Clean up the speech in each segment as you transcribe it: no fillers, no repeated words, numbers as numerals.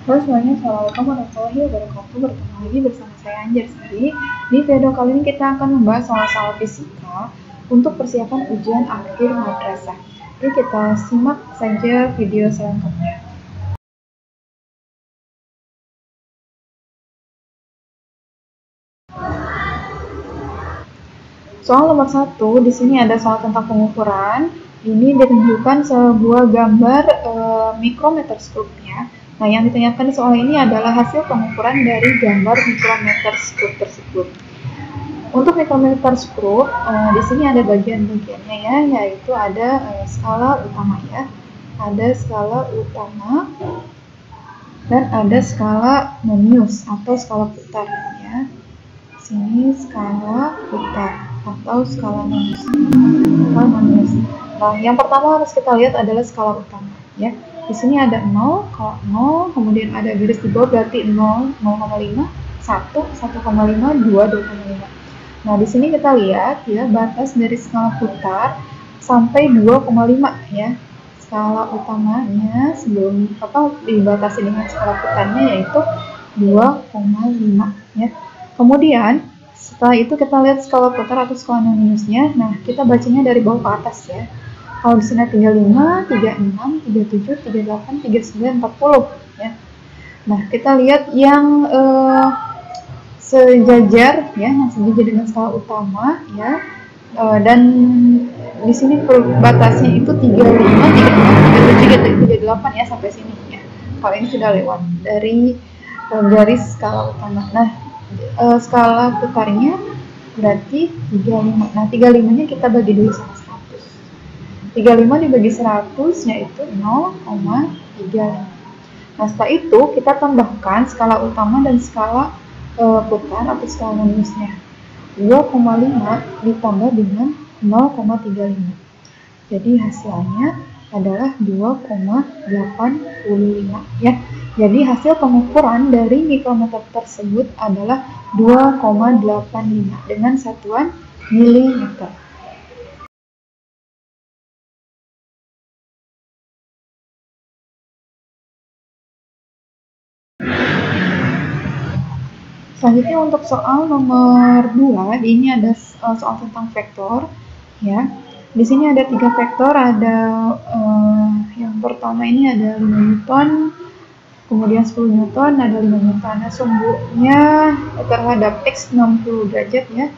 Halo semuanya, assalamualaikum warahmatullahi wabarakatuh. Bertemu lagi bersama saya Anjar Sari. Di video kali ini kita akan membahas soal-soal fisika untuk persiapan ujian akhir madrasah. Oke, kita simak saja video selengkapnya. Soal nomor 1, di sini ada soal tentang pengukuran. Ini ditunjukkan sebuah gambar mikrometer scope-nya. Nah, yang ditanyakan di soal ini adalah hasil pengukuran dari gambar mikrometer scope tersebut. Untuk mikrometer scope, di sini ada bagian-bagiannya ya, yaitu ada skala utama ya. Ada skala utama dan ada skala nonius atau skala putar ya. Sini skala putar atau skala nonius. Nah, yang pertama harus kita lihat adalah skala utama ya. Di sini ada 0, kalau 0, kemudian ada garis di bawah berarti 0, 0,5, 1, 1,5, 2, 2,5. Nah, di sini kita lihat ya batas dari skala putar sampai 2,5 ya. Skala utamanya sebelum dibatasi dengan skala putarnya yaitu 2,5 ya. Kemudian setelah itu kita lihat skala putar atau skala noniusnya. Nah, kita bacanya dari bawah ke atas ya. Kalau di sini 35, 36, 37, 38, 39, 40 ya. Nah, kita lihat yang sejajar ya, yang sejajar dengan skala utama ya. Dan di sini batasnya itu 35, 36, 37, 38 ya sampai sini ya. Kalau ini sudah lewat dari garis skala utama. Nah, skala putarnya berarti 35. Nah, 35-nya kita bagi dulu sama 100. 35 dibagi 100 yaitu 0,35. Nah, setelah itu kita tambahkan skala utama dan skala putar atau skala noniusnya. 2,5 ditambah dengan 0,35. Jadi hasilnya adalah 2,85 ya. Jadi hasil pengukuran dari mikrometer tersebut adalah 2,85 dengan satuan milimeter. Selanjutnya untuk soal nomor 2, ini ada soal tentang vektor ya. Di sini ada 3 vektor, ada yang pertama ini ada 5 Newton, kemudian 10 Newton, ada 5 Newton. Nah, sumbunya terhadap X 60 derajat ya.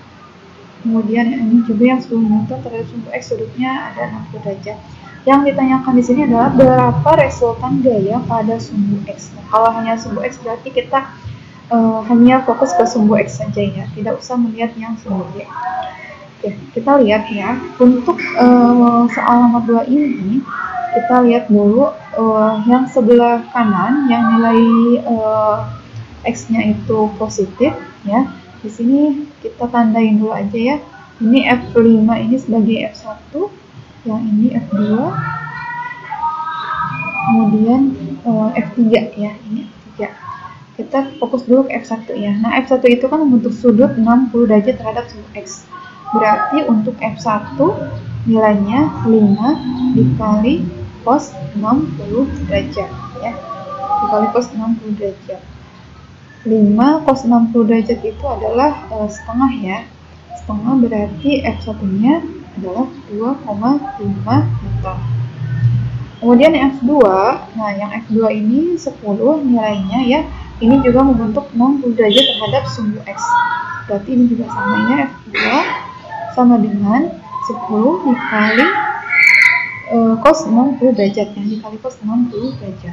Kemudian ini juga yang 10 Newton terhadap sumbu X sudutnya ada 60 derajat. Yang ditanyakan di sini adalah berapa resultan gaya pada sumbu X. Nah, kalau hanya sumbu X berarti kita hanya fokus ke sumbu X saja ya, tidak usah melihat yang sumbu Y. Oke, kita lihat ya, untuk soal nomor 2 ini, kita lihat dulu yang sebelah kanan, yang nilai X-nya itu positif ya. Di sini kita tandain dulu aja ya, ini F5 ini sebagai F1, yang ini F2, kemudian F3 ya, ini F3. Kita fokus dulu ke F1 ya. Nah, F1 itu kan membentuk sudut 60 derajat terhadap sumbu X. Berarti untuk F1 nilainya 5 dikali cos 60 derajat ya. Dikali cos 60 derajat. 5 cos 60 derajat itu adalah setengah ya. Setengah berarti F1-nya adalah 2,5 meter. Kemudian F2, nah yang F2 ini 10 nilainya ya. Ini juga membentuk 60 derajat terhadap sumbu X. Berarti ini juga samanya F2 sama dengan 10 dikali cos 60 derajat ya, dikali cos 60 derajat.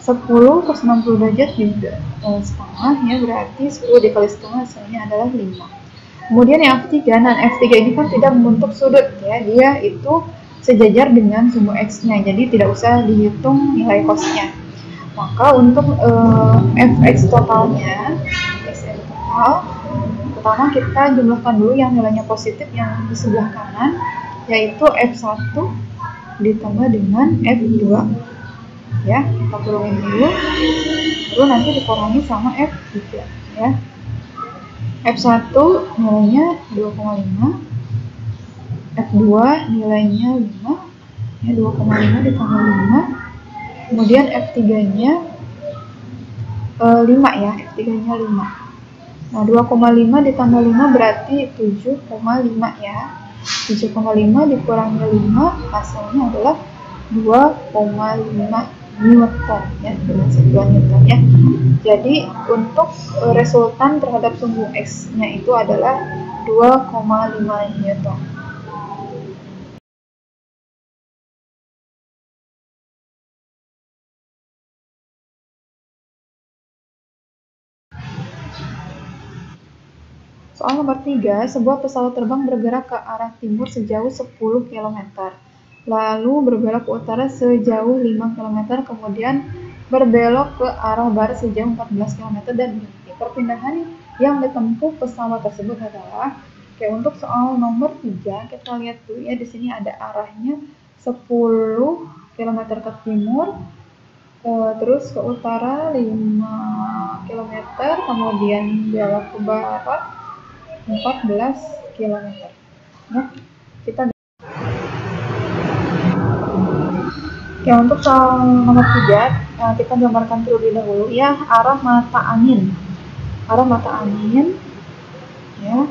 10 cos 60 derajat juga setengah ya, berarti 10 dikali setengah hasilnya adalah 5. Kemudian yang F3, nah F3 ini kan tidak membentuk sudut ya, dia itu sejajar dengan sumbu X-nya, jadi tidak usah dihitung nilai cos-nya. Maka untuk Fx totalnya, Xn total, pertama kita jumlahkan dulu yang nilainya positif yang di sebelah kanan, yaitu F1 ditambah dengan F2 ya, kita kurangin dulu, lalu nanti dikurangi sama F3 ya. F1 nilainya 2,5, F2 nilainya 5 ya, 2,5 ditambah 5. Kemudian F3-nya 5 ya, F3-nya 5. Nah, 2,5 ditambah 5 berarti 7,5 ya. 7,5 dikurangi 5 hasilnya adalah 2,5 Newton ya, dengan satuan Newton ya. Jadi untuk resultan terhadap sumbu X-nya itu adalah 2,5 Newton. Soal nomor 3, sebuah pesawat terbang bergerak ke arah timur sejauh 10 km, lalu berbelok ke utara sejauh 5 km, kemudian berbelok ke arah barat sejauh 14 km dan berhenti. Perpindahan yang ditempuh pesawat tersebut adalah, oke, untuk soal nomor 3, kita lihat dulu ya, di sini ada arahnya 10 km ke timur, terus ke utara 5 km, kemudian belok ke barat 14 km. Nah, kita untuk soal nomor 3, kita gambarkan terlebih dahulu ya arah mata angin. Arah mata angin ya,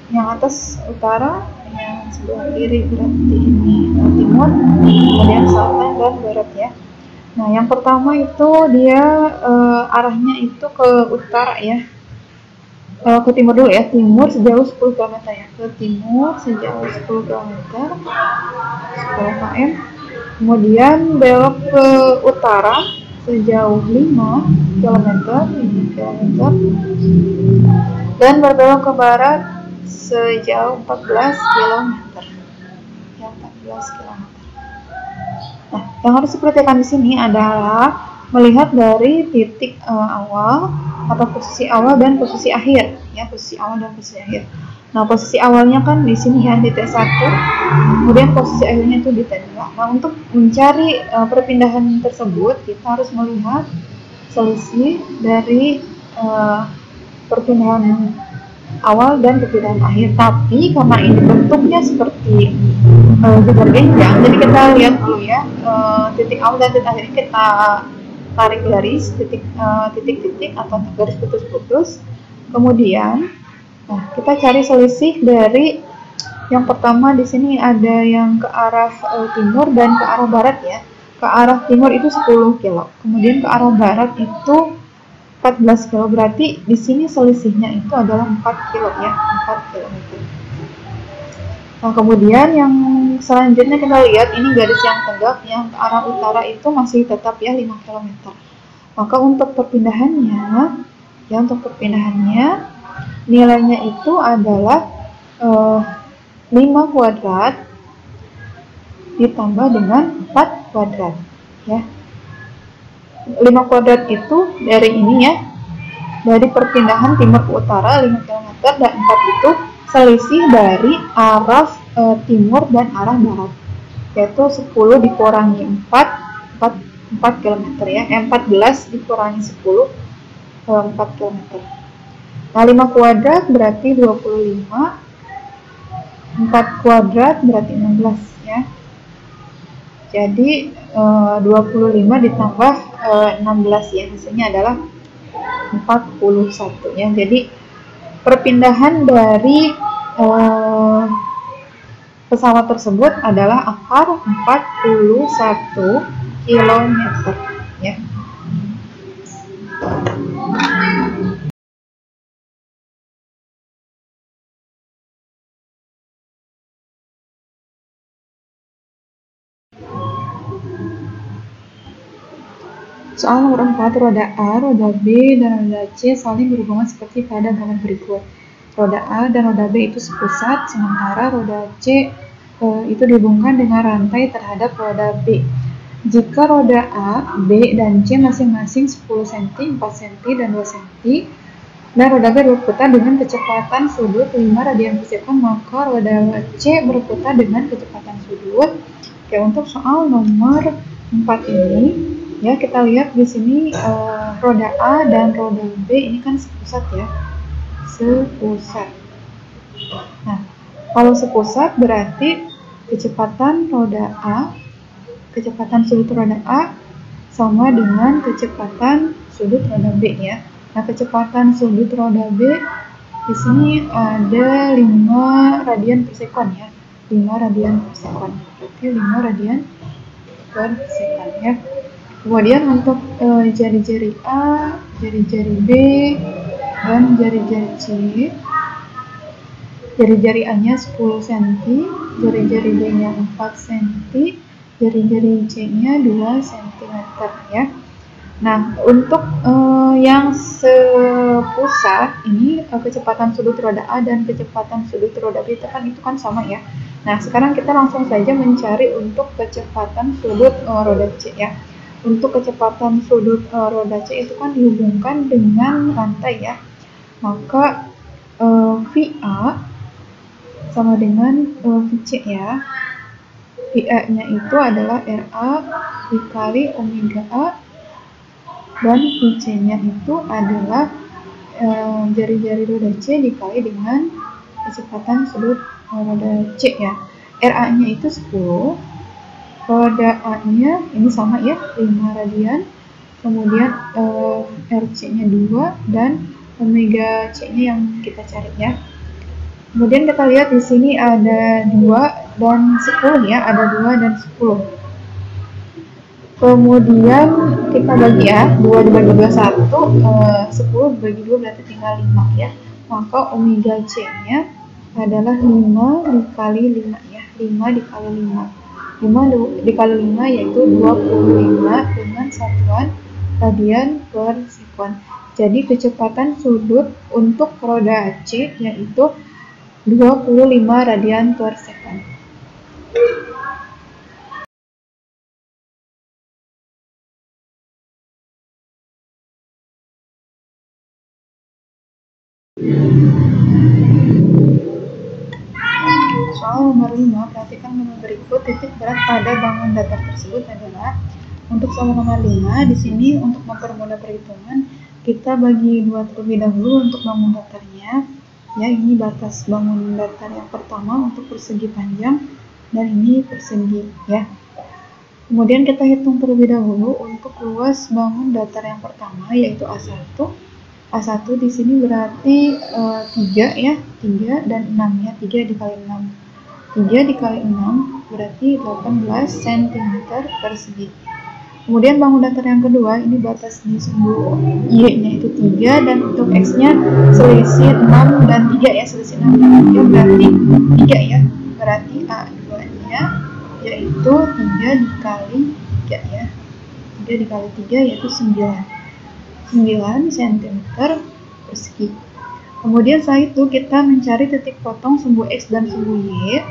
yang atas utara, yang sebelah kiri berarti ini timur, kemudian selatan dan barat ya. Nah, yang pertama itu dia arahnya itu ke utara ya. Ke timur dulu ya, timur sejauh 10 km ya, ke timur sejauh 10 km, 10 km, kemudian belok ke utara sejauh 5 km, dan berbelok ke barat sejauh 14 km ya, 14 km. Nah, yang harus diperhatikan di sini adalah melihat dari titik awal atau posisi awal dan posisi akhir ya, posisi awal dan posisi akhir. Nah, posisi awalnya kan di sini ya, di T1, kemudian posisi akhirnya itu di T2. Nah, untuk mencari perpindahan tersebut kita harus melihat selisih dari perpindahan awal dan perpindahan akhir. Tapi karena ini bentuknya seperti jebar genjang, jadi kita lihat dulu ya, titik awal dan titik akhir kita tarik garis, titik-titik atau garis putus-putus. Kemudian, nah, kita cari selisih dari yang pertama di sini ada yang ke arah timur dan ke arah barat ya. Ke arah timur itu 10 kilo, kemudian ke arah barat itu 14 kilo. Berarti di sini selisihnya itu adalah 4 kilo ya, 4 km. Nah, kemudian yang selanjutnya kita lihat ini garis yang tegak yang ke arah utara itu masih tetap ya 5 km. Maka untuk perpindahannya ya, nilainya itu adalah 5 kuadrat ditambah dengan 4 kuadrat ya. 5 kuadrat itu dari ini ya, dari perpindahan timur ke utara 5 km, dan 4 itu selisih dari arah timur dan arah barat, yaitu 10 dikurangi 4 km ya, 14 dikurangi 10, 4 km. Nah, 5 kuadrat berarti 25, 4 kuadrat berarti 16 ya. Jadi 25 ditambah 16 ya, hasilnya adalah 41 ya. Jadi perpindahan dari pesawat tersebut adalah akar 41 km ya. Soal nomor 4, roda A, roda B, dan roda C saling berhubungan seperti pada gambar berikut. Roda A dan roda B itu sepusat, sementara roda C itu dihubungkan dengan rantai terhadap roda B. Jika roda A, B, dan C masing-masing 10 cm, 4 cm, dan 2 cm, dan roda B berputar dengan kecepatan sudut 5 radian per second, maka roda C berputar dengan kecepatan sudut. Oke, untuk soal nomor 4 ini, ya, kita lihat di sini roda A dan roda B ini kan sepusat ya, sepusat. Nah, kalau sepusat berarti kecepatan roda A, kecepatan sudut roda A sama dengan kecepatan sudut roda B ya. Nah, kecepatan sudut roda B di sini ada 5 radian per sekon ya. 5 radian per sekon. Berarti 5 radian per sekon ya. Kemudian untuk jari-jari A, jari-jari B, dan jari-jari C. Jari-jari A-nya 10 cm, jari-jari B-nya 4 cm, jari-jari C-nya 2 cm ya. Nah, untuk yang sepusat ini kecepatan sudut roda A dan kecepatan sudut roda B itu kan sama ya. Nah, sekarang kita langsung saja mencari untuk kecepatan sudut roda C ya. Untuk kecepatan sudut roda C itu kan dihubungkan dengan rantai ya. Maka VA sama dengan VC ya. VA-nya itu adalah RA dikali omega A, dan VC-nya itu adalah jari-jari roda C dikali dengan kecepatan sudut roda C ya. RA-nya itu 10, roda A-nya ini sama ya, 5 radian, kemudian RC-nya 2, dan omega C-nya yang kita cari ya. Kemudian kita lihat di sini ada 2 dan 10 ya, ada 2 dan 10. Kemudian kita bagi ya, 2 dibagi 2 1, 10 dibagi 2 berarti tinggal 5 ya. Maka omega C-nya adalah 5 dikali 5 ya, 5 dikali 5. 5 dikali 5 yaitu 25 dengan satuan radian per sekon. Jadi kecepatan sudut untuk roda C yaitu 25 radian per sekon. Soal nomor 5, perhatikan menu berikut. Titik berat pada bangun datar tersebut adalah, untuk soal nomor 5 di sini untuk mempermudah perhitungan kita bagi 2 terlebih dahulu untuk bangun datarnya. Ya, ini batas bangun datar yang pertama untuk persegi panjang dan ini persegi ya. Kemudian kita hitung terlebih dahulu untuk luas bangun datar yang pertama yaitu A1. A1 di sini berarti 3 ya, 3 dan 6 ya, 3 dikali 6. 3 dikali 6 berarti 18 cm persegi. Kemudian bangun datar yang kedua, ini batas di sumbu Y-nya itu 3 dan untuk X-nya selisih 6 dan 3 ya, selisih 6 dan 3 berarti 3 ya. Berarti A2-nya yaitu 3 dikali 3 ya. 3 dikali 3 yaitu 9 cm persegi. Kemudian setelah itu kita mencari titik potong sumbu X dan sumbu Y.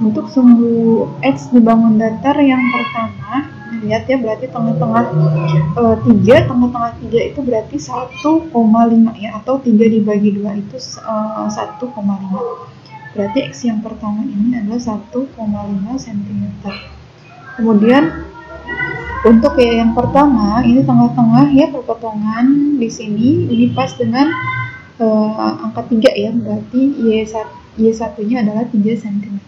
Untuk sumbu X di bangun datar yang pertama, lihat ya, berarti tengah-tengah 3, tengah-tengah 3 itu berarti 1,5 ya, atau 3 dibagi 2 itu 1,5. Berarti X yang pertama ini adalah 1,5 cm. Kemudian untuk Y yang pertama, ini tengah-tengah ya, perpotongan di sini, ini pas dengan angka 3 ya, berarti Y1-nya adalah 3 cm.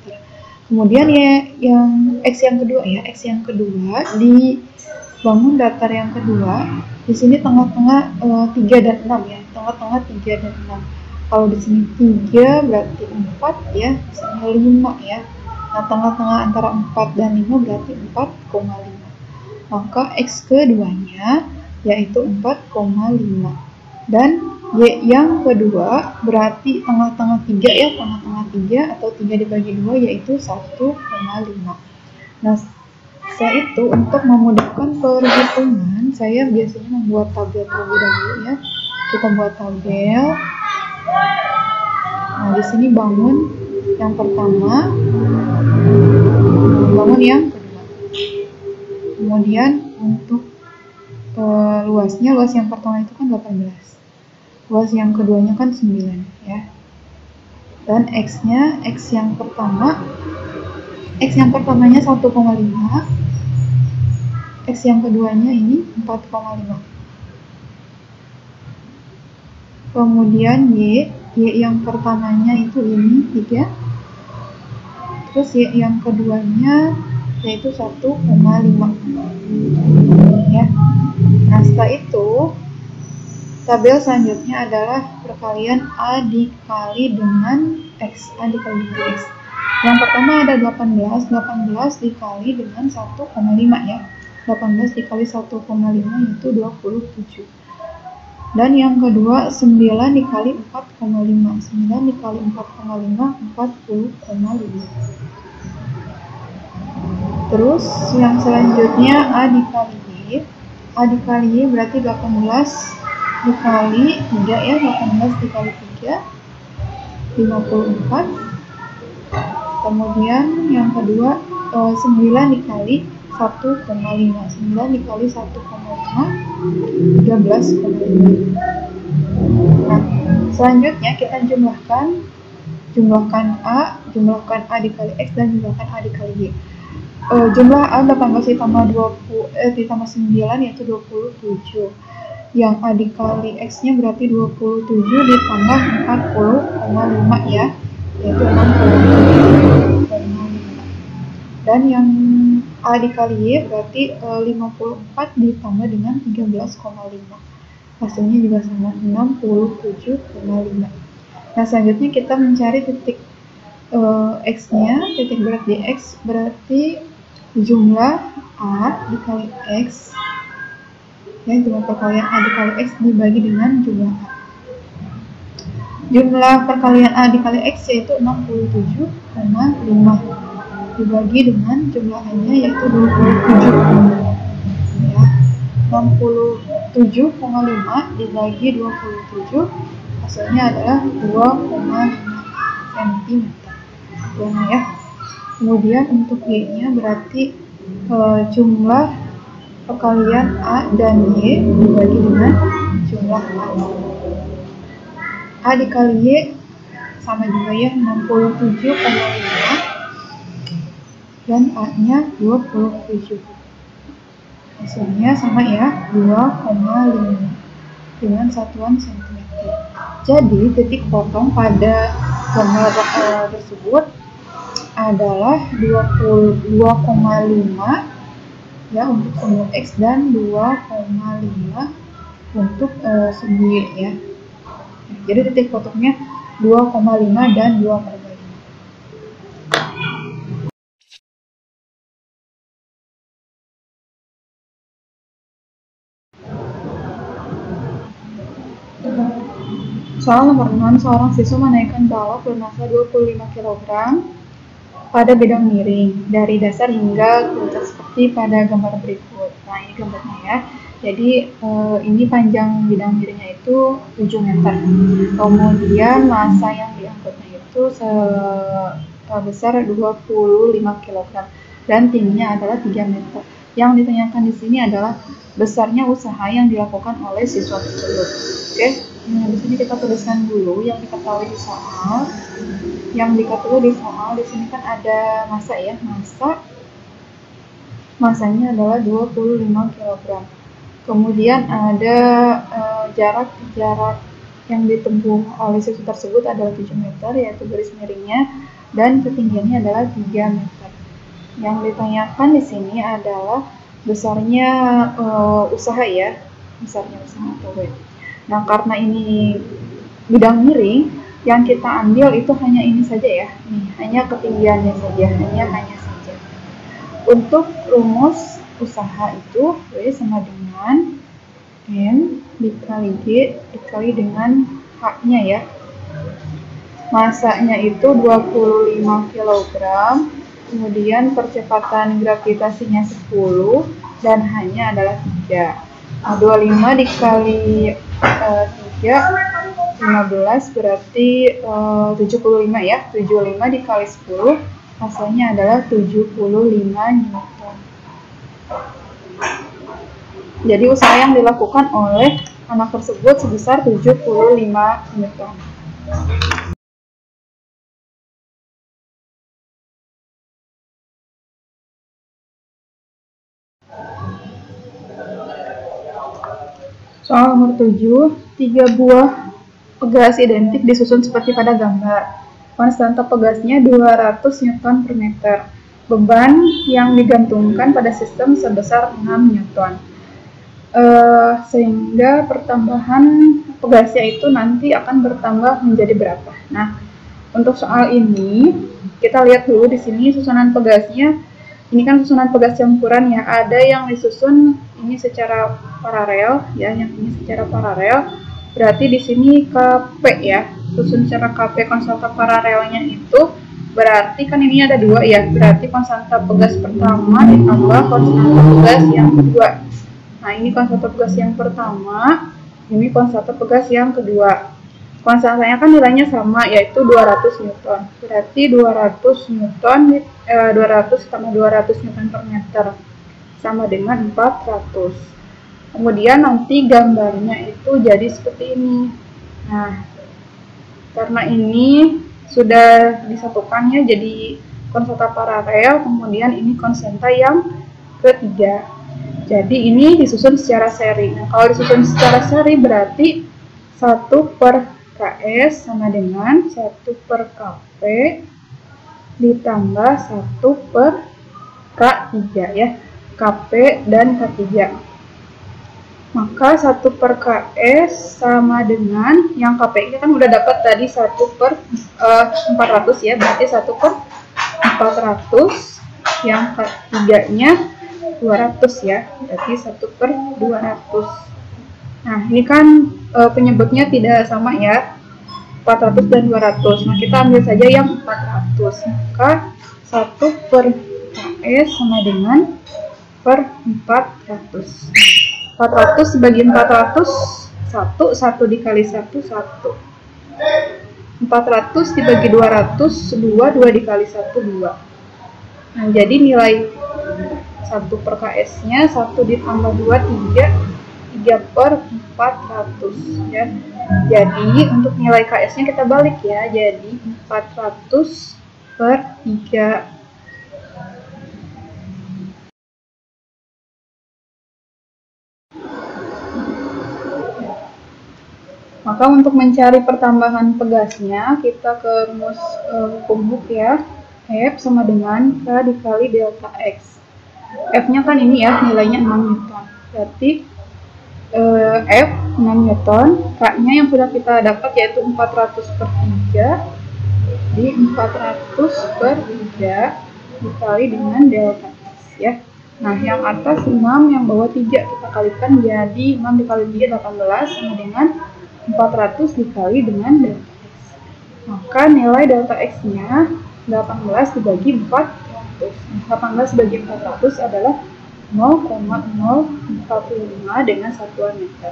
Kemudian yang X yang kedua ya, X yang kedua di bangun datar yang kedua, di sini tengah-tengah 3 dan 6 ya, tengah-tengah 3 dan 6. Kalau di sini 3 berarti 4 ya, di sini 5 ya. Nah, tengah-tengah antara 4 dan 5 berarti 4,5. Maka X keduanya yaitu 4,5. Dan Y yang kedua berarti tengah-tengah 3 ya, tengah-tengah 3 atau 3 dibagi 2 yaitu 1,5. Nah, setelah itu untuk memudahkan perhitungan, saya biasanya membuat tabel terlebih dahulu ya. Kita buat tabel. Nah, di sini bangun yang pertama, bangun yang kedua. Kemudian untuk luasnya, luas yang pertama itu kan 18. Luas yang keduanya kan 9 ya. Dan X-nya, X yang pertamanya 1,5. X yang keduanya ini 4,5. Kemudian Y yang pertamanya itu ini 3. Terus Y yang keduanya yaitu 1,5 ya. Nah, setelah itu Tabel selanjutnya adalah perkalian A dikali dengan X. A dikali dengan X. Yang pertama ada 18 dikali dengan 1,5 ya. 18 dikali 1,5 yaitu 27. Dan yang kedua 9 dikali 4,5. 9 dikali 4,5 40,5. Terus yang selanjutnya A dikali Y. A dikali Y berarti 18 dikali 3 ya. 18 dikali 3 54. Kemudian yang kedua 9 dikali 1,5. 9 dikali 1,5 13,5. Nah, selanjutnya kita jumlahkan A dikali X dan jumlahkan A dikali Y. Jumlah A 18 ditambah 9 yaitu 27. Yang A dikali X-nya berarti 27 ditambah 40,5 ya, yaitu 60,5. Dan yang A dikali Y berarti 54 ditambah dengan 13,5. Hasilnya juga sama 67,5. Nah, selanjutnya kita mencari titik X-nya, titik berat di X berarti jumlah A dikali X ya, jumlah perkalian A dikali X dibagi dengan jumlah A. Jumlah perkalian A dikali X yaitu 67,5 dibagi dengan jumlah A-nya yaitu 27 ya. 67,5 dibagi 27 hasilnya adalah 2,5 cm ya. Kemudian untuk Y-nya berarti jumlah perkalian A dan Y dibagi dengan jumlah A. A dikali Y sama juga ya, 67,5 dan A-nya 27. Hasilnya sama ya, 2,5 dengan satuan cm. Jadi titik potong pada gambar tersebut adalah 22,5 ya untuk sumbu X dan 2,5 untuk sumbu Y ya. Jadi titik potongnya 2,5 dan 2,5. Soal nomor 6, seorang siswa menaikkan balok bermassa 25 kg pada bidang miring dari dasar hingga puncak seperti pada gambar berikut. Nah, ini gambarnya ya. Jadi ini panjang bidang miringnya itu 7 meter. Kemudian massa yang diangkutnya itu sebesar 25 kg dan tingginya adalah 3 meter. Yang ditanyakan di sini adalah besarnya usaha yang dilakukan oleh siswa tersebut. Oke. Nah, di sini kita tuliskan dulu yang diketahui di soal. Yang diketahui di soal di sini kan ada massa ya. Massanya adalah 25 kg. Kemudian ada jarak yang ditempuh oleh siswa tersebut adalah 7 meter yaitu garis miringnya, dan ketinggiannya adalah 3 meter. Yang ditanyakan di sini adalah besarnya usaha ya, besarnya usaha atau W. Nah, karena ini bidang miring, yang kita ambil itu hanya ini saja ya, hanya ketinggiannya saja, hanya saja. Untuk rumus usaha itu W sama dengan N dikali G dikali dengan H-nya ya. Massanya itu 25 kg, kemudian percepatan gravitasinya 10 dan H-nya adalah 3. Nah, 25 dikali 3 15 berarti 75 ya. 75 dikali 10 hasilnya adalah 75 Newton. Jadi usaha yang dilakukan oleh anak tersebut sebesar 75 Newton. Soal nomor 7, 3 buah pegas identik disusun seperti pada gambar. Konstanta pegasnya 200 Newton per meter. Beban yang digantungkan pada sistem sebesar 6 Newton. sehingga pertambahan pegasnya itu nanti akan bertambah menjadi berapa. Nah, untuk soal ini kita lihat dulu di sini susunan pegasnya. Ini kan susunan pegas campuran ya. Ada yang disusun ini secara paralel ya, yang ini secara paralel. Berarti di sini KP ya. Susun secara KP konstanta paralelnya itu berarti kan ini ada dua ya. Berarti konstanta pegas pertama ditambah konstanta pegas yang kedua. Nah, ini konstanta pegas yang pertama, ini konstanta pegas yang kedua. Konstantanya kan nilainya sama, yaitu 200 Newton. Berarti 200 Newton, 200 tambah 200 Newton per meter sama dengan 400. Kemudian nanti gambarnya itu jadi seperti ini. Nah, karena ini sudah disatukannya jadi konstanta paralel, kemudian ini konstanta yang ketiga. Jadi ini disusun secara seri. Nah, kalau disusun secara seri berarti 1 per KS sama dengan 1 per KP ditambah 1 per K3 ya, KP dan K3. Maka 1 per KS sama dengan yang KP ini kan udah dapat tadi 1 per 400 ya, berarti 1 per 400, yang K3 nya 200 ya, berarti 1 per 200. Nah, ini kan penyebutnya tidak sama ya, 400 dan 200. Nah, kita ambil saja yang 400. Maka 1 per KS sama dengan per 400. 400 dibagi 400, 1 dikali 1, 1. 400 dibagi 200, 2 dikali 1, 2. Nah, jadi nilai 1 per KS-nya 1 ditambah 2, 3 per 400 ya. Jadi untuk nilai KS-nya kita balik ya, jadi 400 per 3. Maka untuk mencari pertambahan pegasnya, kita ke rumus hukum Hooke ya. F sama dengan K dikali delta X. F-nya kan ini ya, nilainya 6 Newton. Berarti F 6 Newton, K-nya yang sudah kita dapat yaitu 400 per 3. Jadi 400 per 3 dikali dengan delta X ya. Nah, yang atas 6, yang bawah 3 kita kalikan, jadi 6 dikali 3 18 sama dengan 400 dikali dengan delta X. Maka nilai delta X-nya 18 dibagi 400. 18 dibagi 400 adalah 0,045 dengan satuan meter.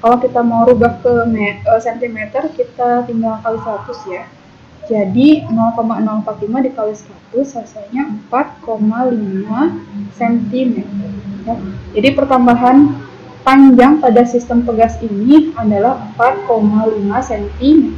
Kalau kita mau rubah ke cm, kita tinggal kali 100 ya. Jadi 0,045 dikali 100 hasilnya 4,5 cm. Ya. Jadi pertambahan panjang pada sistem pegas ini adalah 4,5 cm.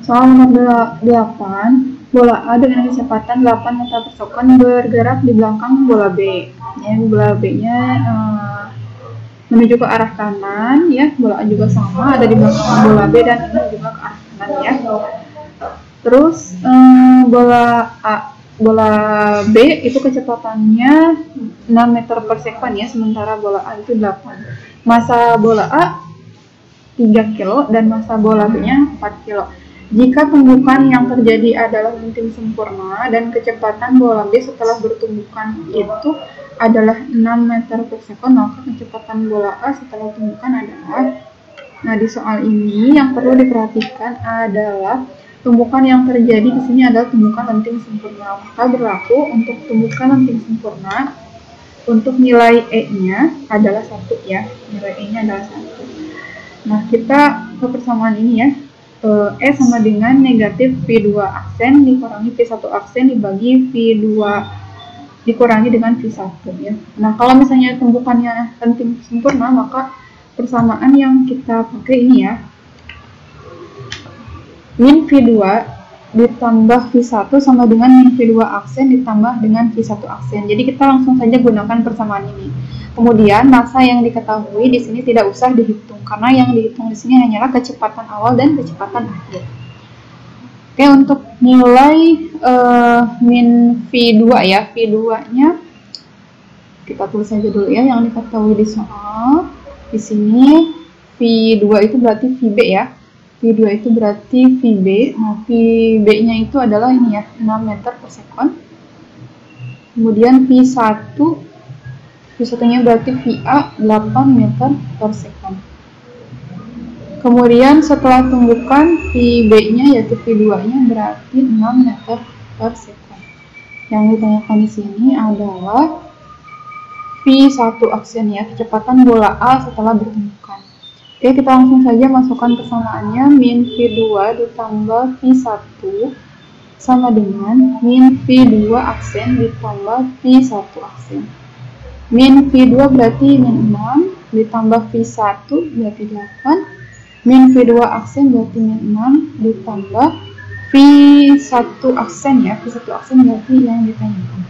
Soal nomor 8, bola A dengan kecepatan 8 meter per second bergerak di belakang bola B. Ya, bola B-nya menuju ke arah kanan, ya. Bola A juga sama, ada di belakang bola B dan ini juga ke arah kanan, ya. Terus bola B itu kecepatannya 6 meter per second ya, sementara bola A itu 8. Massa bola A 3 kilo dan massa bola B-nya 4 kilo. Jika tumbukan yang terjadi adalah lenting sempurna dan kecepatan bola B setelah bertumbukan itu adalah 6 meter per second, maka kecepatan bola A setelah tumbukan adalah, nah di soal ini yang perlu diperhatikan adalah tumbukan yang terjadi di sini adalah tumbukan lenting sempurna. Maka berlaku untuk tumbukan lenting sempurna, untuk nilai E-nya adalah 1 ya, nilai E-nya adalah 1. Nah, kita ke persamaan ini ya. E sama dengan negatif V2 aksen dikurangi V1 aksen dibagi V2 dikurangi dengan V1 ya. Nah, kalau misalnya tumbukannya lenting sempurna, maka persamaan yang kita pakai ini ya. Min V2 ditambah V1 sama dengan min V2 aksen ditambah dengan V1 aksen. Jadi kita langsung saja gunakan persamaan ini. Kemudian massa yang diketahui di sini tidak usah dihitung karena yang dihitung di sini hanyalah kecepatan awal dan kecepatan akhir. Oke, untuk nilai min V2 ya, V2-nya kita tulis aja dulu ya yang diketahui di soal. Di sini V2 itu berarti VB ya. V2 itu berarti VB. Nah, VB-nya itu adalah ini ya, 6 meter per sekon. Kemudian V1-nya berarti VA 8 meter per sekon. Kemudian setelah tumbukan VB-nya yaitu V2-nya berarti 6 meter per sekon. Yang ditanyakan di sini adalah V1 aksen ya, kecepatan bola A setelah bertumbukan. Oke, kita langsung saja masukkan persamaannya. Min V2 ditambah V1 sama dengan min V2 aksen ditambah V1 aksen. Min V2 berarti min 6 ditambah V1 berarti 8. Min V2 aksen berarti min 6 ditambah V1 aksen ya. V1 aksen berarti yang ditanyakan.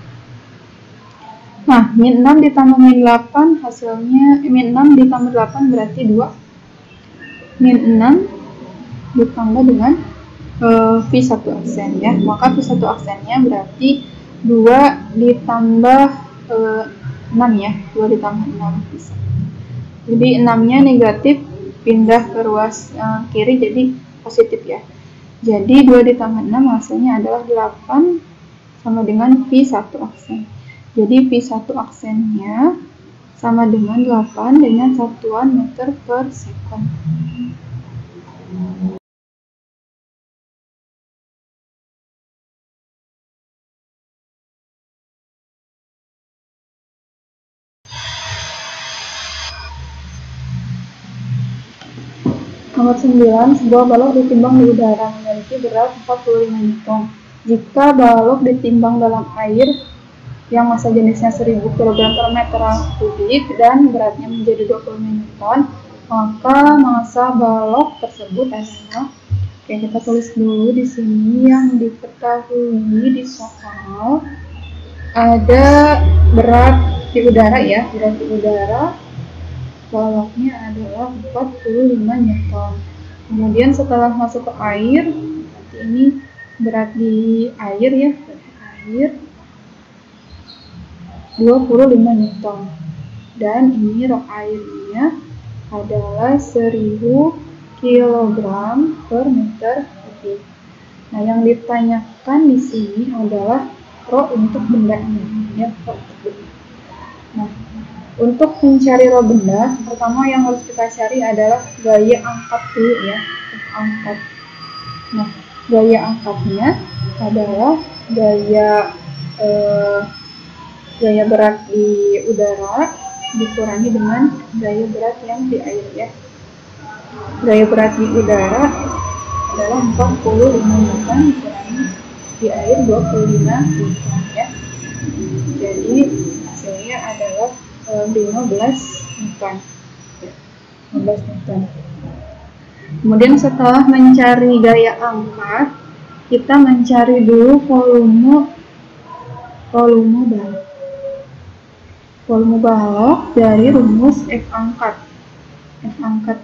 Nah, min 6 ditambah min 8 hasilnya, min 6 ditambah 8 berarti 2. Min 6 ditambah dengan V1 aksen ya. Maka V1 aksennya berarti 2 ditambah 6 ya. 2 ditambah 6 bisa. Jadi 6-nya negatif, pindah ke ruas kiri jadi positif ya. Jadi 2 ditambah 6 hasilnya adalah 8 sama dengan V1 aksen. Jadi V1 aksennya sama dengan 8 dengan satuan meter per sekon. Nomor 9, sebuah balok ditimbang di udara memiliki berat 45 Newton. Jika balok ditimbang dalam air yang massa jenisnya 1000 kg per meter kubik dan beratnya menjadi 25 Newton, maka massa balok tersebut adalah, oke, kita tulis dulu di sini yang diketahui di soal. Ada berat di udara ya, berat di udara baloknya adalah 45 Newton. Kemudian setelah masuk ke air, nanti ini berat di air ya, air 25 Newton. Dan ini rok airnya adalah 1000 kg per meter kubik. Nah, yang ditanyakan di sini adalah rho untuk bendanya ya, rho untuk benda. Nah, untuk mencari rho benda, pertama yang harus kita cari adalah gaya angkat dulu ya, angkat. Nah, gaya angkatnya adalah gaya berat di udara dikurangi dengan gaya berat yang di air ya. Gaya berat di udara adalah 45 Newton dikurangi di air 25 Newton ya. Jadi hasilnya adalah 15 Newton. 15 Newton. Kemudian setelah mencari gaya angkat, kita mencari dulu volume balok. Volume balok dari rumus F angkat. F angkat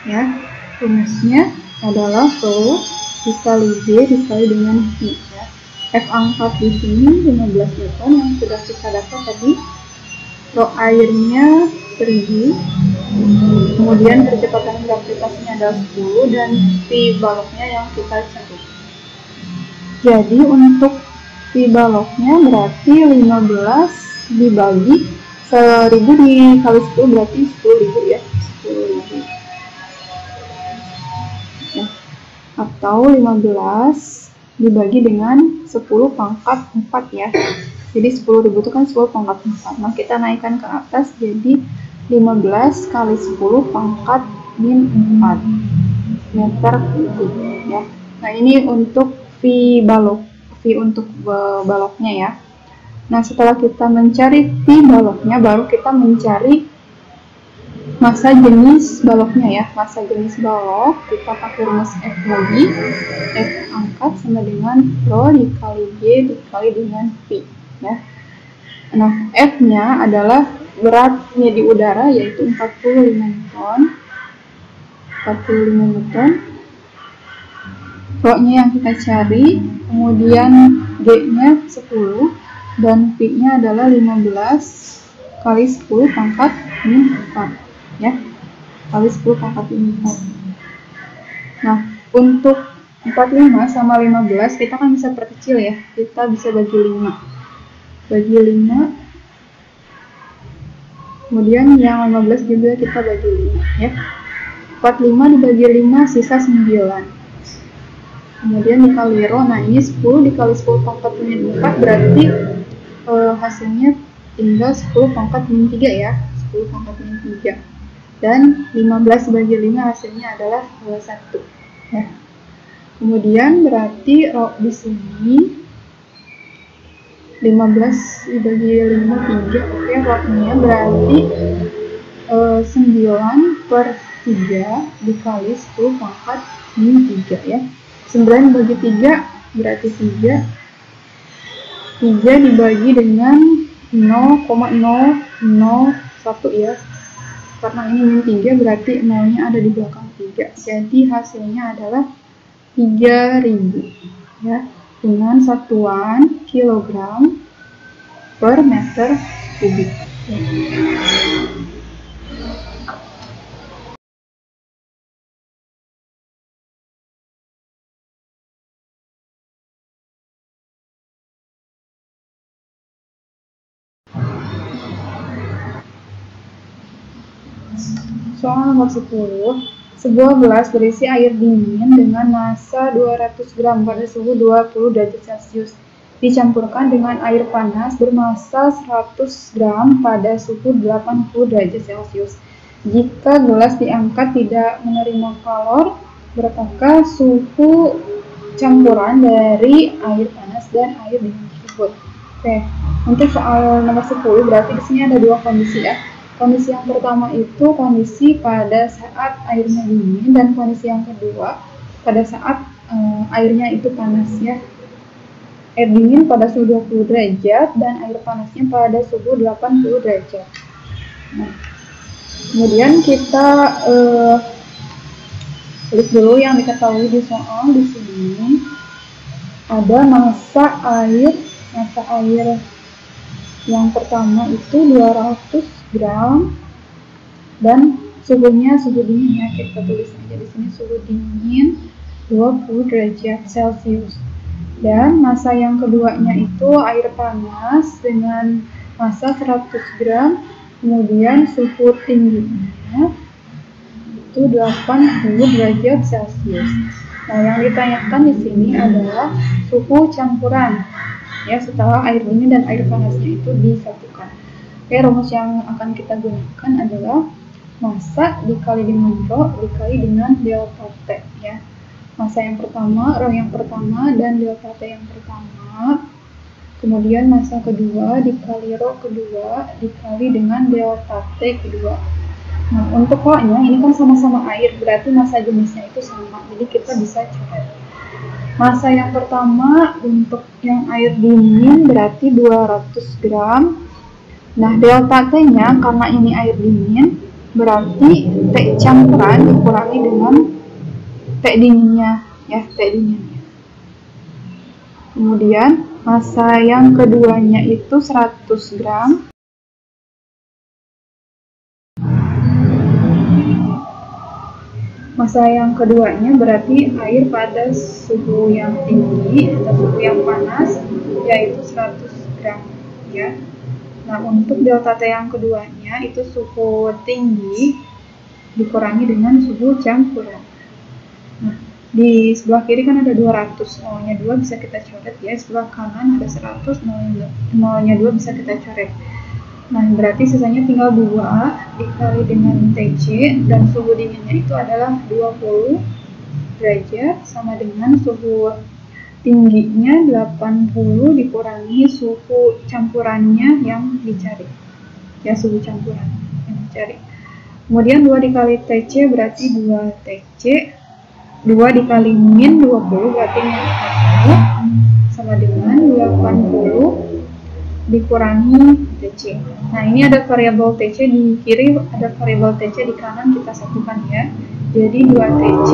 ya, rumusnya adalah rho dikali B dikali dengan V ya. F angkat di sini 15 Newton yang sudah kita dapat tadi. Rho airnya 1000. Kemudian percepatan gravitasinya adalah 10 dan V baloknya yang kita cari. Jadi untuk V baloknya berarti 15 dibagi 1000 dikali 10 berarti 10.000 ya, 10.000 ya. Atau 15 dibagi dengan 10 pangkat 4 ya. Jadi 10.000 itu kan 10 pangkat 4. Nah, kita naikkan ke atas jadi 15 kali 10 pangkat min 4 meter kubik ya. Nah, ini untuk V balok, V untuk baloknya ya. Nah, setelah kita mencari V baloknya, baru kita mencari massa jenis baloknya ya. Massa jenis balok kita pakai rumus F lagi. F angkat sama dengan rho dikali G dikali dengan V ya. Nah, F-nya adalah beratnya di udara yaitu 45 Newton. 45 Newton. Rho-nya yang kita cari, kemudian G-nya 10, dan Pi-nya adalah 15 kali 10 pangkat min 4, ya, kali 10 pangkat min 4. Nah, untuk 45 sama 15 kita kan bisa perkecil ya, kita bisa bagi 5. Bagi 5, kemudian yang 15 juga kita bagi 5, ya. 45 dibagi 5 sisa 9. Kemudian dikali rho, nah ini 10 dikali 10 pangkat min 4 berarti hasilnya tinggal 10 pangkat min 3 ya, 10 pangkat min 3. Dan 15 bagi 5 hasilnya adalah 1 ya. Kemudian berarti rho di sini 15 dibagi 5 3, oke, rho-nya berarti 9 per 3 dikali 10 pangkat min 3 ya. 9 bagi 3 berarti 3 dibagi dengan 0,001 ya, karena ini min 3 berarti 0 nya ada di belakang 3, jadi hasilnya adalah 3000 ya, dengan satuan kilogram per meter kubik ya. Soal nomor 10, sebuah gelas berisi air dingin dengan massa 200 gram pada suhu 20 derajat Celcius dicampurkan dengan air panas bermassa 100 gram pada suhu 80 derajat Celcius. Jika gelas diangkat tidak menerima kalor, berapakah suhu campuran dari air panas dan air dingin tersebut? Oke, untuk soal nomor 10 berarti di sini ada dua kondisi ya. Kondisi yang pertama itu kondisi pada saat airnya dingin, dan kondisi yang kedua pada saat airnya itu panas ya. Air dingin pada suhu 20 derajat dan air panasnya pada suhu 80 derajat. Nah, kemudian kita tulis dulu yang diketahui di soal. Di sini ada massa air yang pertama itu 200 gram dan suhunya suhu dingin ya, kita tulis aja di sini suhu dingin 20 derajat Celcius. Dan massa yang keduanya itu air panas dengan massa 100 gram, kemudian suhu tingginya itu 80 derajat Celcius. Nah, yang ditanyakan di sini adalah suhu campuran ya setelah air dingin dan air panasnya itu disatukan. Oke, rumus yang akan kita gunakan adalah massa dikali dengan rho dikali dengan delta T ya. Massa yang pertama, rho yang pertama, dan delta T yang pertama. Kemudian massa kedua dikali rho kedua dikali dengan delta T kedua. Nah, untuk rho-nya ini kan sama-sama air, berarti massa jenisnya itu sama. Jadi kita bisa coret. Massa yang pertama untuk yang air dingin berarti 200 gram. Nah, delta T-nya karena ini air dingin berarti T campuran dikurangi dengan T dinginnya ya, T dinginnya. Kemudian massa yang keduanya itu 100 gram. Massa yang keduanya berarti air pada suhu yang tinggi atau suhu yang panas, yaitu 100 gram ya. Nah, untuk delta T yang keduanya itu suhu tinggi dikurangi dengan suhu campuran. Nah, di sebelah kiri kan ada 200, nolnya 2 bisa kita coret ya. Sebelah kanan ada 100, nolnya 2 bisa kita coret. Nah, berarti sisanya tinggal 2 dikali dengan TC, dan suhu dinginnya itu adalah 20 derajat sama dengan suhu tingginya 80 dikurangi suhu campurannya yang dicari ya, suhu campuran yang dicari. Kemudian 2 dikali TC berarti 2 TC, 2 dikali min 20 berarti min 40 sama dengan 80 dikurangi TC. Nah, ini ada variabel TC di kiri, ada variabel TC di kanan, kita satukan ya. jadi 2TC,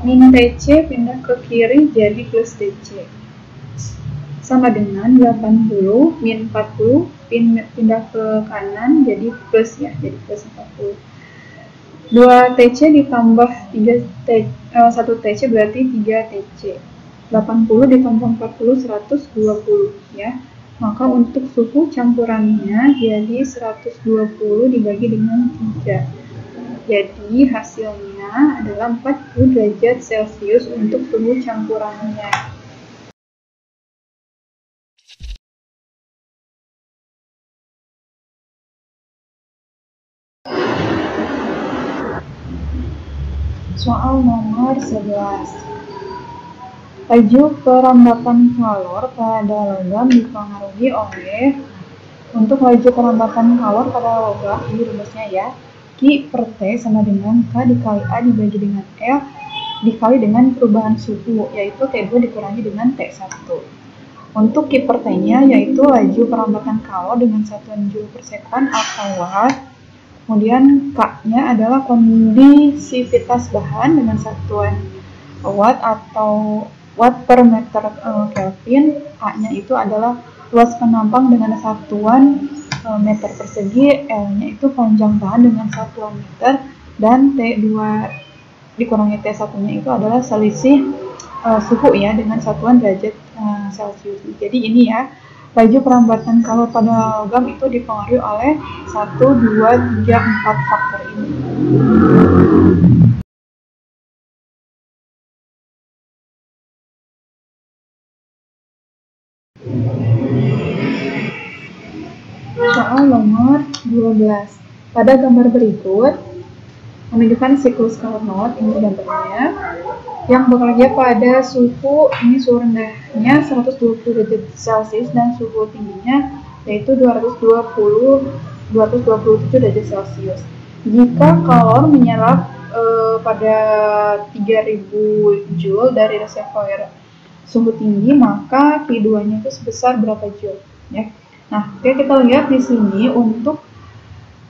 min TC pindah ke kiri jadi plus TC. Sama dengan 80, min 40, pindah ke kanan jadi plus ya, jadi plus 40. 2TC ditambah 1TC berarti 3TC. 80 ditambah 40, 120 ya. Maka untuk suhu campurannya jadi 120 dibagi dengan 3. Jadi hasilnya adalah 40 derajat Celcius untuk suhu campurannya. Soal nomor 11. Laju perambatan kalor pada logam dipengaruhi oleh, untuk laju perambatan kalor pada logam, ini rumusnya ya, Q per T sama dengan K dikali A dibagi dengan L dikali dengan perubahan suhu, yaitu T2 dikurangi dengan T1. Untuk Q per T-nya yaitu laju perambatan kalor dengan satuan joule per second atau watt. Kemudian K-nya adalah kondisivitas bahan dengan satuan watt atau watt per meter Kelvin. A-nya itu adalah luas penampang dengan satuan meter persegi, L-nya itu panjang bahan dengan satuan meter, dan T2 dikurangi T1-nya itu adalah selisih suhu ya dengan satuan derajat Celcius. Jadi ini ya, laju perambatan kalor pada logam itu dipengaruhi oleh 1, 2, 3, 4 faktor ini. Soal nomor 12. Pada gambar berikut menunjukkan siklus Carnot, ini gambarnya, yang bekerja pada suhu, ini suhu rendahnya 120 derajat Celcius dan suhu tingginya yaitu 227 derajat Celcius. Jika kalor menyerap pada 3000 Joule dari reservoir suhu tinggi, maka Q2-nya itu sebesar berapa Joule ya. Nah, oke, kita lihat di sini untuk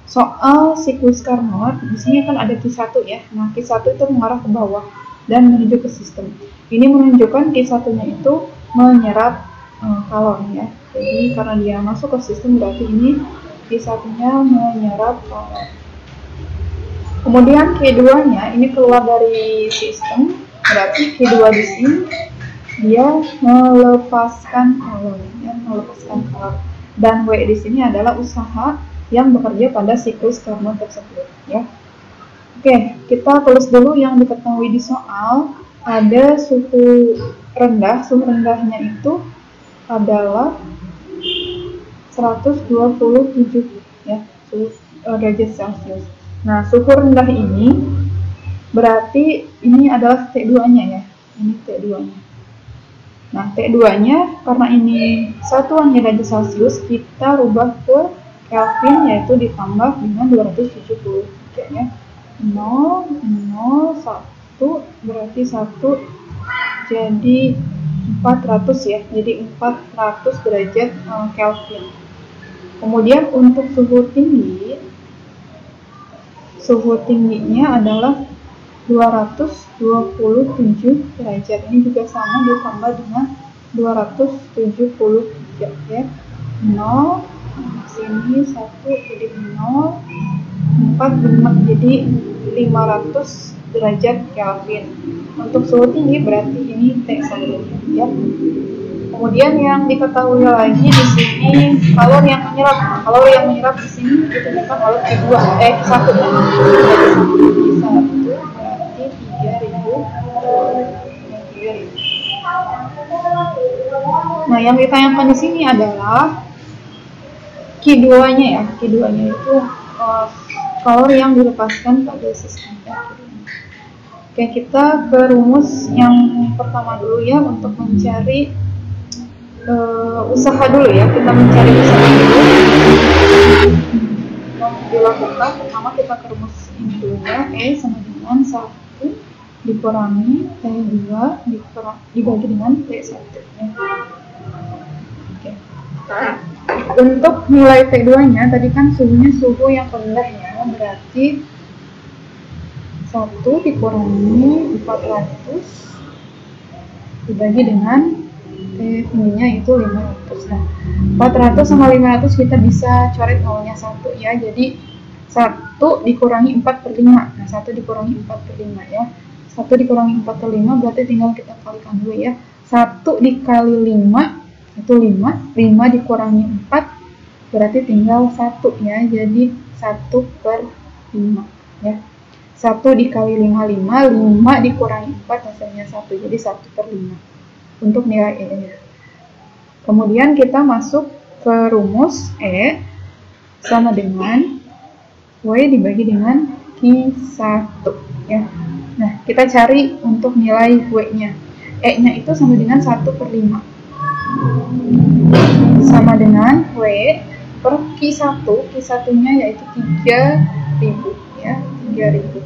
soal siklus Carnot, di sini kan ada Q1 ya. Nah, Q1 itu mengarah ke bawah dan menuju ke sistem. Ini menunjukkan Q1-nya itu menyerap kalor ya. Jadi karena dia masuk ke sistem berarti ini Q1-nya menyerap kalor. Kemudian Q2-nya ini keluar dari sistem, berarti Q2 di sini dia melepaskan kalor ya, melepaskan kalor. Dan W di sini adalah usaha yang bekerja pada siklus Carnot tersebut ya. Oke, kita tulis dulu yang diketahui di soal. Ada suhu rendah, suhu rendahnya itu adalah 127 ya, suhu derajat Celcius. Nah, suhu rendah ini berarti ini adalah T2-nya ya. Ini T2-nya. Nah, T2-nya karena ini satuannya derajat Celcius, kita rubah ke Kelvin yaitu ditambah dengan 270 ya. 0, 0, 1 berarti 1 jadi 400 ya. Jadi 400 derajat Kelvin. Kemudian untuk suhu tingginya adalah 227 derajat. Ini juga sama ditambah dengan 273 ya. 0 sini 1 jadi 0, 4 jadi 500 derajat Kelvin. Untuk suhu tinggi berarti ini T1 ya. Kemudian yang diketahui lagi di sini kalor yang menyerap. Kalor yang menyerap di sini ditentukan oleh Q2 Q1 ya. Q1 berarti 3000. Nah, yang ditanyakan di sini adalah Q2-nya ya. Q2-nya itu kalor yang dilepaskan pada sistem ya. Oke, kita ke rumus yang pertama dulu ya untuk mencari usaha dulu ya. Kita mencari usaha dulu. Yang dilakukan pertama kita ke rumus ini dulu ya. E sama dengan 1 dikurangi T2 dibagi dengan T1 ya. Oke. Untuk nilai T2 nya tadi kan suhunya suhu yang rendah ya, berarti 1 1 dikurangi 400 dibagi dengan ininya itu 500. Nah, 400 sama 500 kita bisa coret nolnya 1 ya. Jadi 1 dikurangi 4 per 5. Nah, 1 dikurangi 4 per 5 ya. 1 dikurangi 4 per 5 berarti tinggal kita kalikan dulu ya. 1 dikali 5 itu 5. 5 dikurangi 4 berarti tinggal 1 ya. Jadi 1 per 5 ya. 1 dikali 5, 5 dikurangi 4 hasilnya 1, jadi 1 per 5 untuk nilai E nya. Kemudian kita masuk ke rumus E sama dengan W dibagi dengan Q1 ya. Nah, kita cari untuk nilai W nya. E nya itu sama dengan 1 per 5 sama dengan W per Q1. Q1 nya yaitu 3000 ya, 3000.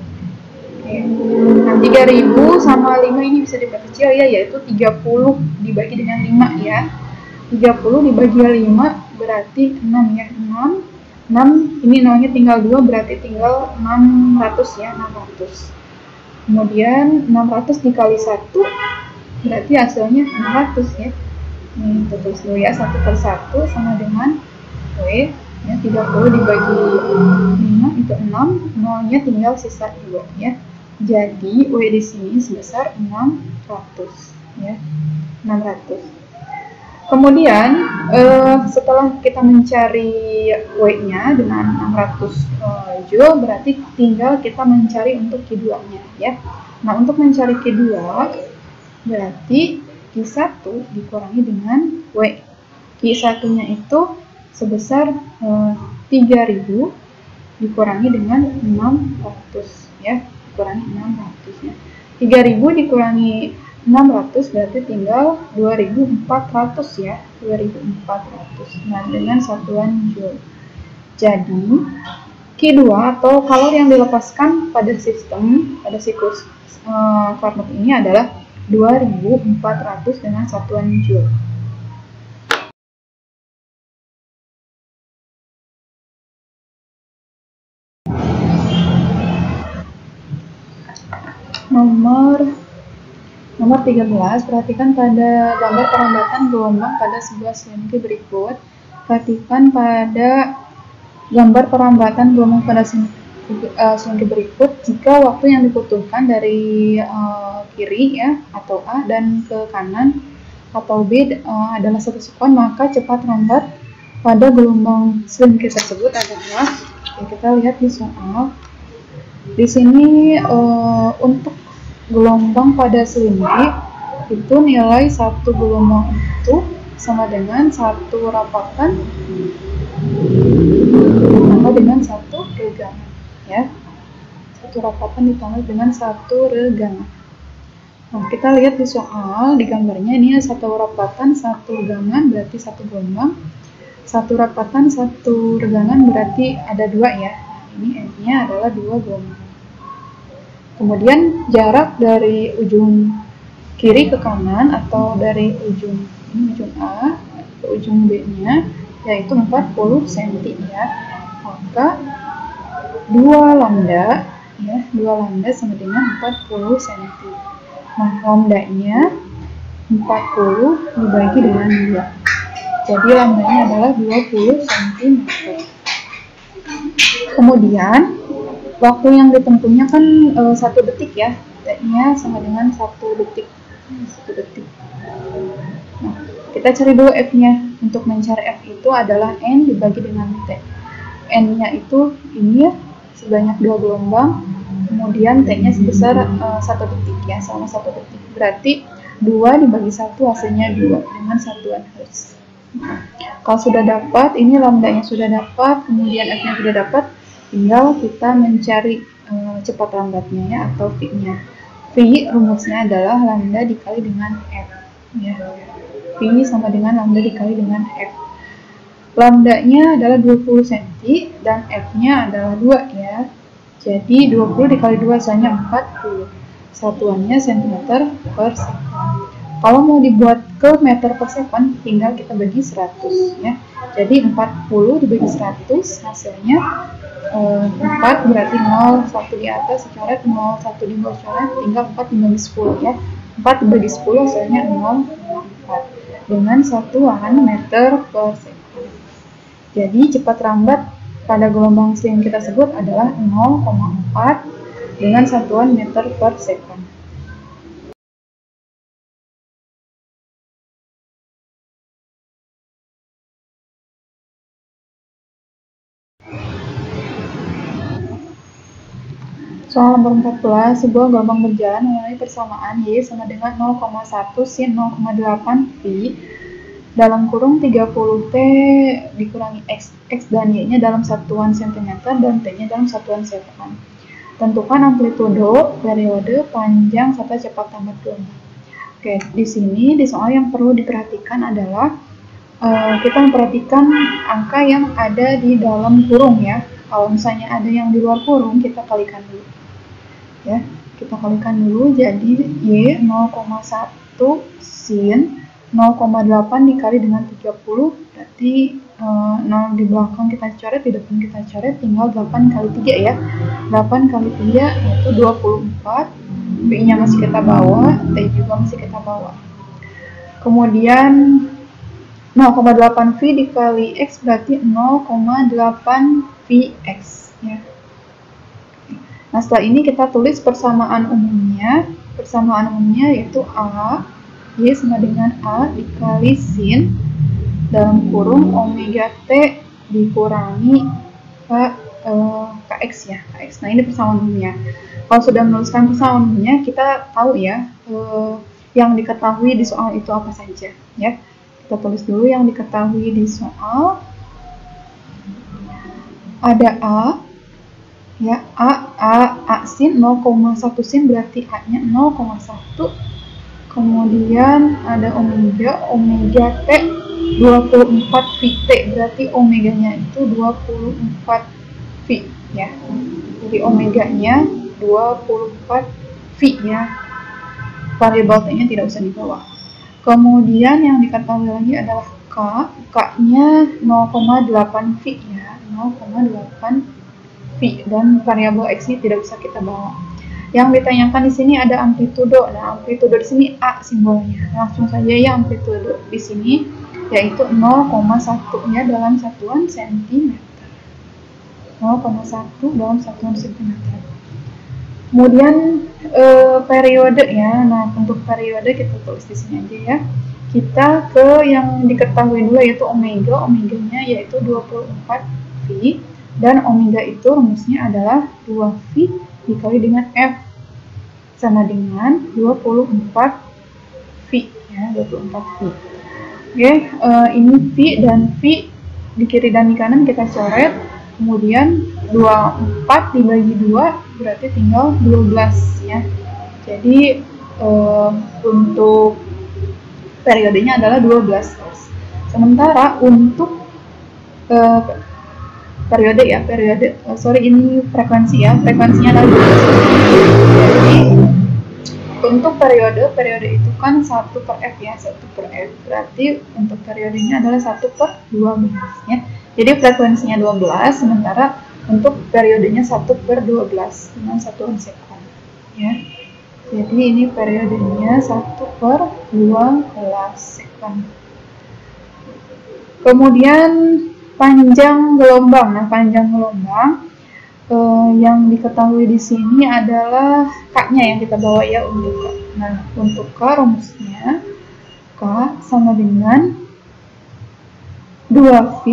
Nah, 3000 sama 5 ini bisa diperkecil ya, yaitu 30 dibagi dengan 5 ya. 30 dibagi 5 berarti 6 ya. 6 ini nolnya tinggal 2 berarti tinggal 600 ya, 600. Kemudian 600 dikali 1 berarti hasilnya 600 ya. Ini tulis dulu ya, 1 per 1 sama dengan W ya, 30 dibagi 5 itu 6, nolnya tinggal sisa 2 ya. Jadi W di sini sebesar 600 ya, 600. Kemudian setelah kita mencari W-nya dengan 600 Joule, berarti tinggal kita mencari untuk Q2-nya ya. Nah, untuk mencari Q2 berarti Q1 dikurangi dengan W. Q1-nya itu sebesar 3000 dikurangi dengan 600 ya. Dikurangi 600 ya. 3000 dikurangi 600 berarti tinggal 2400 ya, 2400. Nah, dengan satuan Joule. Jadi Q2 atau kalori yang dilepaskan pada siklus Carnot ini adalah 2400 dengan satuan Joule. Nomor 13, perhatikan pada gambar perambatan gelombang pada sebuah selengki berikut. Perhatikan pada gambar perambatan gelombang pada selengki berikut. Jika waktu yang dibutuhkan dari kiri ya atau A dan ke kanan atau B adalah 1 sekon, maka cepat rambat pada gelombang selengki tersebut adalah, ya, kita lihat di soal. Di sini untuk gelombang pada selingki itu nilai 1 gelombang itu sama dengan 1 rapatan ditambah dengan 1 regangan ya. 1 rapatan ditambah dengan 1 regangan. Nah, kita lihat di soal, di gambarnya ini 1 rapatan 1 regangan berarti 1 gelombang. 1 rapatan 1 regangan berarti ada 2 ya. Ini N-nya adalah 2 gelombang. Kemudian jarak dari ujung kiri ke kanan atau dari ujung A ke ujung B-nya yaitu 40 cm ya. Maka 2 lambda ya, 2 lambda sama dengan 40 cm. Nah, lambdanya 40 dibagi dengan 2. Jadi lambdanya adalah 20 cm. Kemudian waktu yang ditempuhnya kan 1 detik ya, T-nya sama dengan 1 detik. 1 detik. Nah, kita cari dulu F-nya. Untuk mencari F itu adalah N dibagi dengan T. N-nya itu ini ya, sebanyak 2 gelombang. Kemudian T-nya sebesar 1 detik ya, sama 1 detik. Berarti 2 dibagi 1 hasilnya 2 dengan satuan Hertz. Kalau sudah dapat, ini lambdanya sudah dapat, kemudian F-nya sudah dapat, tinggal kita mencari cepat lambatnya ya, atau V-nya. V rumusnya adalah lambda dikali dengan F ya. V sama dengan lambda dikali dengan F. Lambdanya adalah 20 cm dan F-nya adalah 2 ya. Jadi 20 dikali 2 hasilnya 40. Satuannya cm per sekon. Kalau mau dibuat ke meter per second, tinggal kita bagi 100 ya. Jadi 40 dibagi 100 hasilnya 4, berarti 0, 1 di atas coret, 0, 1 di bawah coret, tinggal 4 dibagi 10 ya. 4 dibagi 10 hasilnya 0,4 dengan satuan meter per second. Jadi cepat lambat pada gelombang stream kita sebut adalah 0,4 dengan satuan meter per second. Soal nomor 14, sebuah gelombang berjalan melalui persamaan Y sama dengan 0,1 sin 0,8 V dalam kurung 30T dikurangi X dan Y-nya dalam satuan cm dan T-nya dalam satuan second. Tentukan amplitudo, periode, panjang, serta cepat lambat gelombang. Oke, di sini di soal yang perlu diperhatikan adalah kita memperhatikan angka yang ada di dalam kurung ya. Kalau misalnya ada yang di luar kurung, kita kalikan dulu. Ya, kita kalikan dulu, jadi Y 0,1 sin 0,8 dikali dengan 30, berarti 0 di belakang kita coret, di depan kita coret, tinggal 8 kali 3 ya. 8 kali 3 yaitu 24, B-nya masih kita bawa, T juga masih kita bawa. Kemudian 0,8 V dikali X berarti 0,8 Vx ya. Nah, setelah ini kita tulis persamaan umumnya. Persamaan umumnya yaitu A, Y sama dengan A dikali sin dalam kurung omega T dikurangi Kx ya, Kx. Nah, ini persamaan umumnya. Kalau sudah menuliskan persamaan umumnya, kita tahu ya yang diketahui di soal itu apa saja ya. Kita tulis dulu yang diketahui di soal. Ada A ya, A sin 0,1 sin berarti A-nya 0,1. Kemudian ada omega T 24 Vt berarti omeganya itu 24 V ya. Jadi omeganya 24 V ya. Variabel T-nya tidak usah dibawa. Kemudian yang diketahui lagi adalah K-nya 0,8 V ya, 0,8 V, dan variabel X-nya tidak usah kita bawa. Yang ditanyakan di sini ada amplitudo. Nah, amplitudo di sini A simbolnya. Langsung saja ya amplitudo di sini yaitu 0,1 ya dalam satuan cm. 0,1 dalam satuan cm. Kemudian periode ya. Nah, untuk periode kita tulis di sini aja ya. Kita ke yang diketahui dulu yaitu omega. Omeganya yaitu 24 V. Dan omega itu rumusnya adalah 2V dikali dengan F sama dengan 24 V ya, 24 V. Oke, ini V dan V di kiri dan di kanan kita coret. Kemudian 24 dibagi 2 berarti tinggal 12 ya. Jadi untuk periodenya adalah 12. Sementara untuk periode ya, ini frekuensi ya, frekuensinya adalah 12. Jadi untuk periode itu kan 1 per F ya, 1 per F, berarti untuk periodenya adalah 1 per 12 ya. Jadi frekuensinya 12, sementara untuk periodenya 1 per 12 dengan satuan sekon ya. Jadi ini periodenya 1 per 12 sekon. Kemudian panjang gelombang. Nah, panjang gelombang yang diketahui di sini adalah K-nya yang kita bawa ya untuk K. Nah, untuk K rumusnya K sama dengan 2V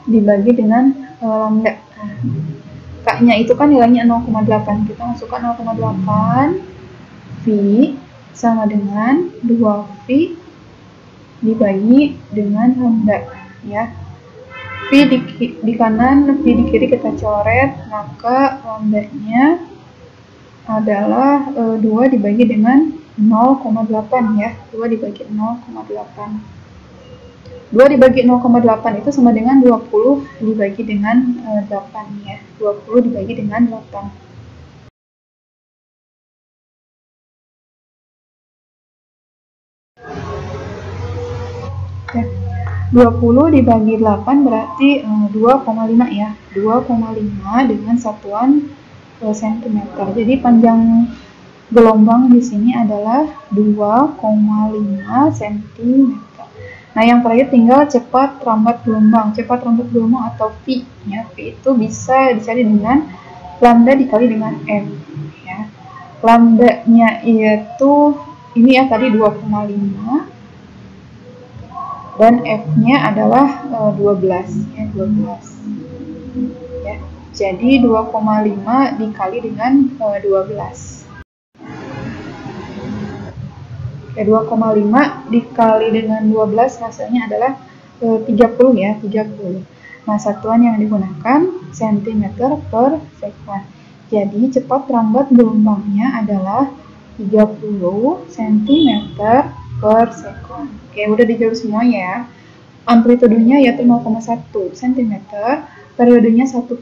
dibagi dengan lambda. Nah, K-nya itu kan nilainya 0,8. Kita masukkan 0,8 V sama dengan 2V dibagi dengan lambda ya. V di kanan, V di kiri kita coret, maka lambdanya adalah 2 dibagi dengan 0,8 ya, 2 dibagi 0,8. 2 dibagi 0,8 itu sama dengan 20 dibagi dengan 8 ya, 20 dibagi dengan 8. 20 dibagi 8 berarti 2,5 ya. 2,5 dengan satuan cm. Jadi panjang gelombang di sini adalah 2,5 cm. Nah, yang terakhir tinggal cepat rambat gelombang. Cepat rambat gelombang atau V ya. V itu bisa dicari dengan lambda dikali dengan M ya. Lambdanya itu ini ya tadi 2,5 dan F-nya adalah 12 ya, 12 ya. Jadi 2,5 dikali dengan 12. Ya, 2,5 dikali dengan 12 hasilnya adalah 30 ya, 30. Nah, satuan yang digunakan cm per sekon. Jadi cepat rambat gelombangnya adalah 30 cm per sekon. Oke, udah dijawab semua ya. Amplitudenya yaitu 0,1 cm, periodenya 1/12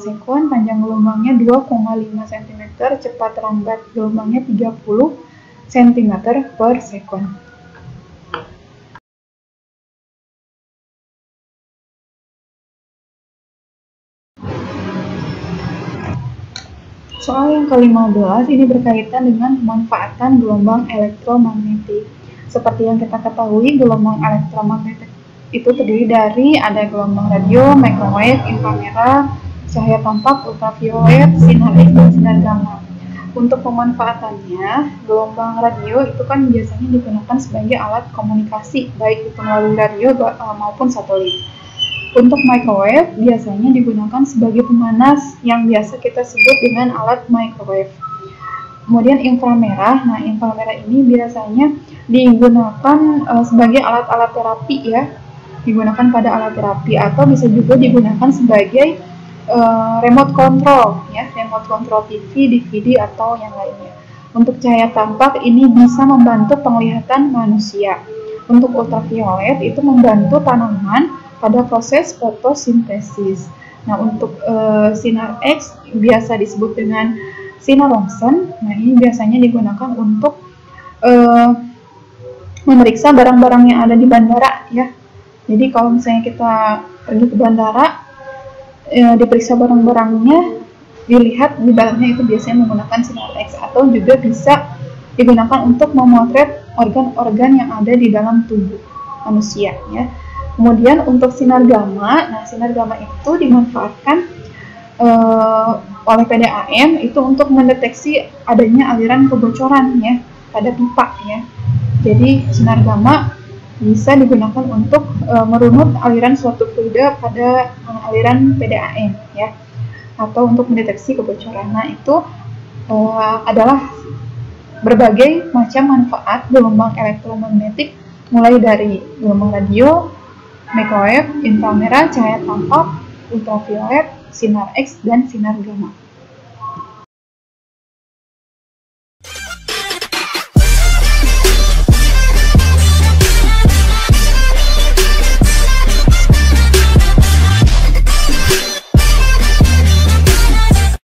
sekon, panjang gelombangnya 2,5 cm, cepat rambat gelombangnya 30 cm per sekon. Soal yang ke-15 ini berkaitan dengan pemanfaatan gelombang elektromagnetik. Seperti yang kita ketahui, gelombang elektromagnetik itu terdiri dari ada gelombang radio, microwave, inframerah, cahaya tampak, ultraviolet, sinar X, dan sinar gamma. Untuk pemanfaatannya, gelombang radio itu kan biasanya digunakan sebagai alat komunikasi, baik itu melalui radio maupun satelit. Untuk microwave biasanya digunakan sebagai pemanas yang biasa kita sebut dengan alat microwave. Kemudian inframerah, nah inframerah ini biasanya digunakan sebagai alat-alat terapi ya, digunakan pada alat terapi atau bisa juga digunakan sebagai remote control ya, remote control TV, DVD atau yang lainnya. Untuk cahaya tampak ini bisa membantu penglihatan manusia. Untuk ultraviolet itu membantu tanaman pada proses fotosintesis. Nah, untuk sinar X biasa disebut dengan sinar Röntgen. Nah, ini biasanya digunakan untuk memeriksa barang-barang yang ada di bandara ya. Jadi kalau misalnya kita pergi ke bandara, diperiksa barang-barangnya, dilihat di dalamnya itu biasanya menggunakan sinar X, atau juga bisa digunakan untuk memotret organ-organ yang ada di dalam tubuh manusia ya. Kemudian untuk sinar gamma, nah sinar gamma itu dimanfaatkan oleh PDAM itu untuk mendeteksi adanya aliran kebocoran ya pada pipa ya. Jadi sinar gamma bisa digunakan untuk merunut aliran suatu fluida pada aliran PDAM ya, atau untuk mendeteksi kebocoran. Nah, itu adalah berbagai macam manfaat gelombang elektromagnetik, mulai dari gelombang radio, microwave, inframerah, cahaya tampak, ultraviolet, sinar X, dan sinar gamma.